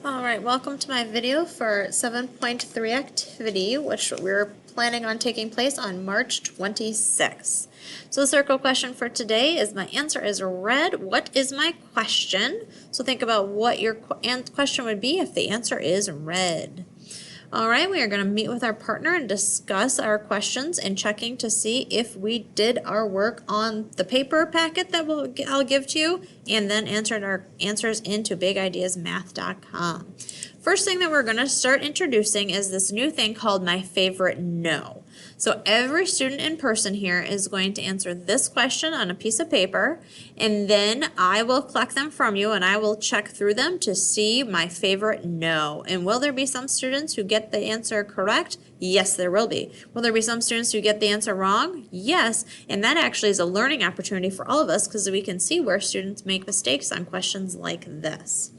Alright, welcome to my video for 7.3 activity, which we're planning on taking place on March 26th. So the circle question for today is, my answer is red. What is my question? So think about what your question would be if the answer is red. Alright, we are going to meet with our partner and discuss our questions and checking to see if we did our work on the paper packet that I'll give to you, and then answered our answers into bigideasmath.com. First thing that we're going to start introducing is this new thing called My Favorite No. So every student in person here is going to answer this question on a piece of paper, and then I will collect them from you and I will check through them to see my favorite no. And will there be some students who get the answer correct? Yes, there will be. Will there be some students who get the answer wrong? Yes, and that actually is a learning opportunity for all of us because we can see where students make mistakes on questions like this.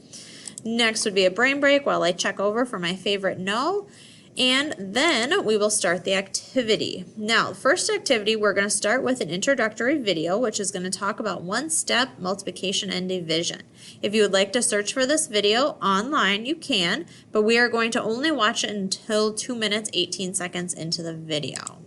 Next would be a brain break while I check over for my favorite no. And then we will start the activity. Now, the first activity, we're going to start with an introductory video, which is going to talk about one-step multiplication and division. If you would like to search for this video online, you can, but we are going to only watch it until 2 minutes, 18 seconds into the video.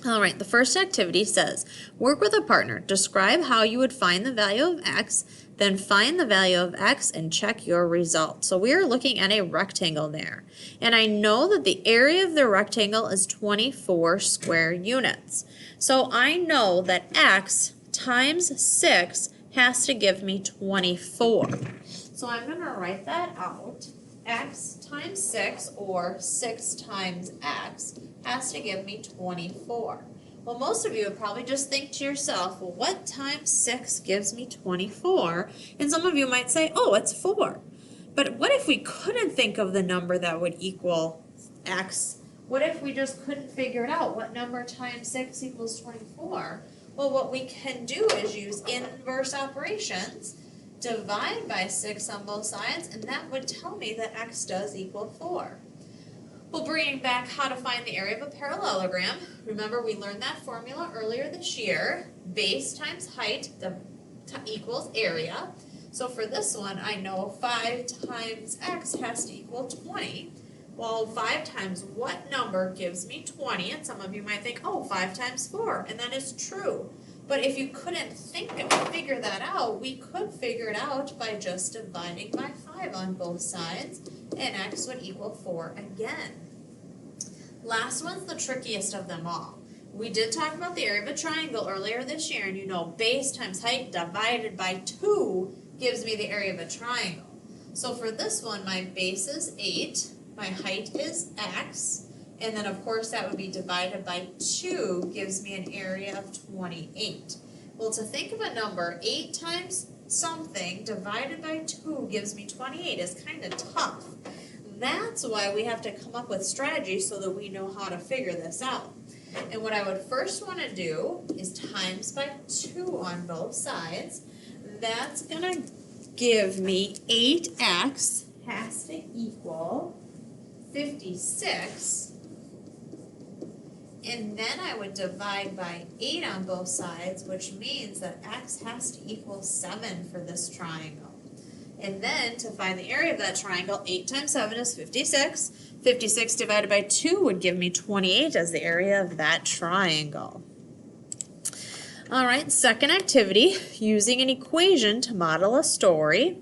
All right, the first activity says, work with a partner. Describe how you would find the value of x, then find the value of x and check your result. So we are looking at a rectangle there. And I know that the area of the rectangle is 24 square units. So I know that x times 6 has to give me 24. So I'm going to write that out. X times 6, or 6 times x, has to give me 24. Well, most of you would probably just think to yourself, well, what times 6 gives me 24? And some of you might say, oh, it's 4. But what if we couldn't think of the number that would equal x? What if we just couldn't figure it out? What number times 6 equals 24? Well, what we can do is use inverse operations, divide by 6 on both sides, and that would tell me that x does equal 4. Well, bringing back how to find the area of a parallelogram, remember we learned that formula earlier this year. Base times height equals area. So for this one, I know 5 times x has to equal 20. Well, 5 times what number gives me 20? And some of you might think, oh, 5 times 4, and that is true. But if you couldn't figure that out, we could figure it out by just dividing by 5 on both sides, and x would equal 4 again. Last one's the trickiest of them all. We did talk about the area of a triangle earlier this year, and you know base times height divided by 2 gives me the area of a triangle. So for this one, my base is 8, my height is x, and then of course that would be divided by 2 gives me an area of 28. Well, to think of a number, 8 times something divided by 2 gives me 28 is kind of tough. That's why we have to come up with strategies so that we know how to figure this out. And what I would first want to do is times by 2 on both sides. That's going to give me 8x has to equal 56. And then I would divide by 8 on both sides, which means that x has to equal 7 for this triangle. And then to find the area of that triangle, 8 times 7 is 56. 56 divided by 2 would give me 28 as the area of that triangle. All right, second activity, using an equation to model a story.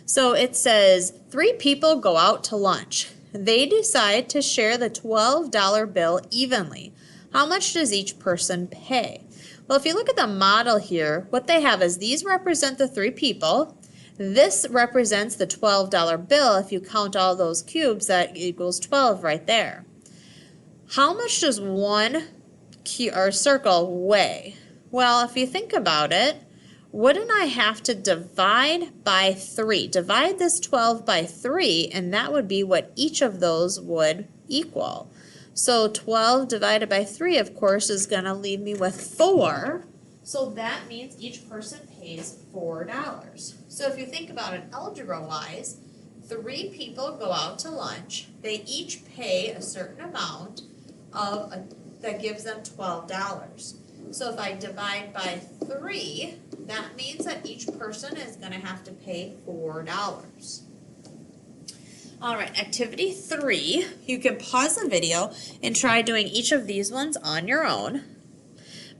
So it says, 3 people go out to lunch. They decide to share the $12 bill evenly. How much does each person pay? Well, if you look at the model here, what they have is these represent the 3 people. This represents the $12 bill. If you count all those cubes, that equals 12 right there. How much does one circle weigh? Well, if you think about it, wouldn't I have to divide by 3? Divide this 12 by 3, and that would be what each of those would equal. So 12 divided by 3, of course, is going to leave me with 4. So that means each person pays $4. So if you think about it algebra-wise, 3 people go out to lunch. They each pay a certain amount that gives them $12. So if I divide by 3, that means that each person is going to have to pay $4. All right, activity 3, you can pause the video and try doing each of these ones on your own.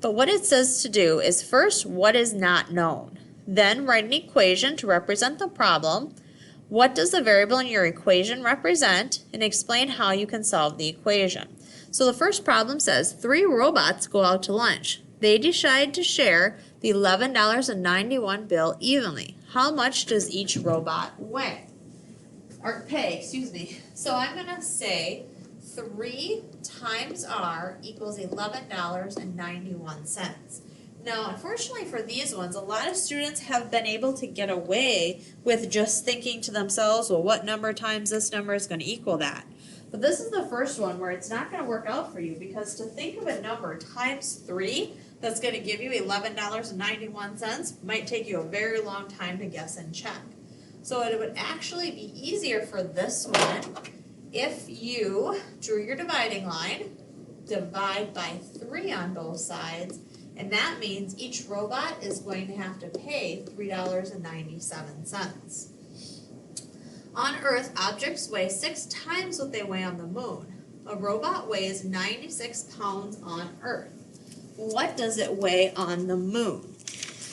But what it says to do is first, what is not known? Then write an equation to represent the problem. What does the variable in your equation represent? And explain how you can solve the equation. So the first problem says 3 robots go out to lunch. They decide to share the $11.91 bill evenly. How much does each robot weigh? Or pay, excuse me. So I'm going to say 3 times R equals $11.91. Now, unfortunately for these ones, a lot of students have been able to get away with just thinking to themselves, well, what number times this number is going to equal that? But this is the first one where it's not going to work out for you, because to think of a number times 3 that's going to give you $11.91 might take you a very long time to guess and check. So it would actually be easier for this one if you drew your dividing line, divide by 3 on both sides, and that means each robot is going to have to pay $3.97. On Earth, objects weigh 6 times what they weigh on the moon. A robot weighs 96 pounds on Earth. What does it weigh on the moon?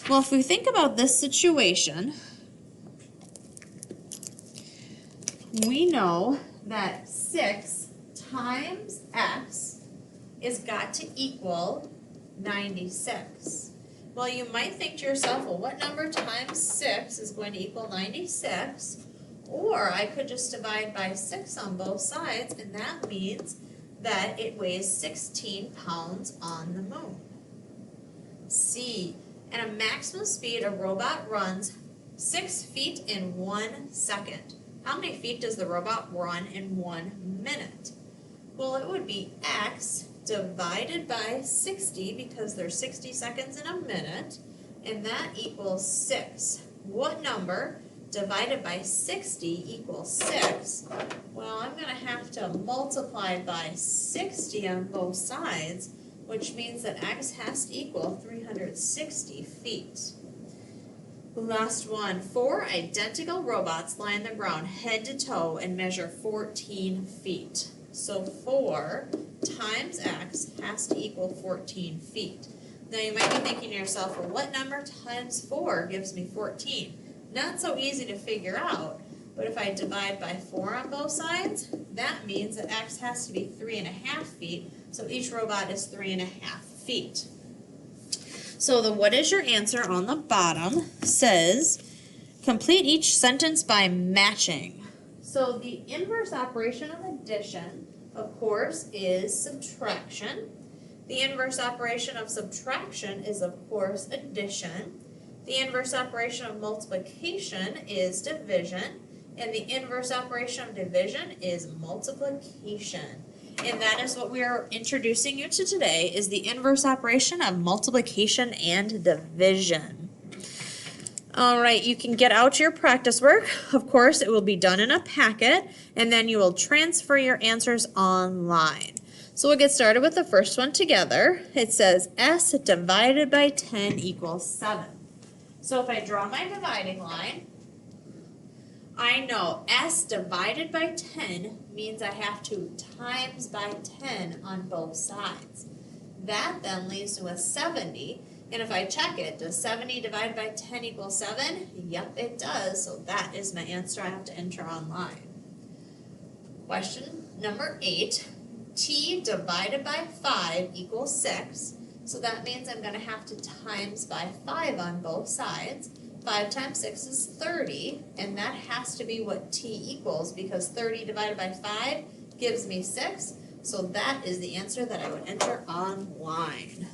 Well, if we think about this situation, we know that 6 times x is got to equal 96. Well, you might think to yourself, well, what number times 6 is going to equal 96? Or I could just divide by 6 on both sides, and that means that it weighs 16 pounds on the moon. C. At a maximum speed, a robot runs 6 feet in 1 second. How many feet does the robot run in 1 minute? Well, it would be x divided by 60, because there's 60 seconds in a minute, and that equals 6. What number divided by 60 equals 6? Well, I'm going to have to multiply by 60 on both sides, which means that x has to equal 360 feet. The last one, 4 identical robots lie on the ground head to toe and measure 14 feet. So 4 times x has to equal 14 feet. Now you might be thinking to yourself, well, what number times 4 gives me 14? Not so easy to figure out, but if I divide by 4 on both sides, that means that x has to be 3.5 feet, so each robot is 3.5 feet. So the what is your answer on the bottom says, complete each sentence by matching. So the inverse operation of addition, of course, is subtraction. The inverse operation of subtraction is, of course, addition. The inverse operation of multiplication is division. And the inverse operation of division is multiplication. And that is what we are introducing you to today, is the inverse operation of multiplication and division. All right, you can get out your practice work. Of course, it will be done in a packet, and then you will transfer your answers online. So we'll get started with the first one together. It says s divided by 10 equals 7. So if I draw my dividing line, I know s divided by 10 means I have to times by 10 on both sides. That then leaves me with 70. And if I check it, does 70 divided by 10 equal 7? Yep, it does. So that is my answer I have to enter online. Question number 8. T divided by 5 equals 6. So that means I'm going to have to times by 5 on both sides. 5 times 6 is 30, and that has to be what t equals, because 30 divided by 5 gives me 6. So that is the answer that I would enter online.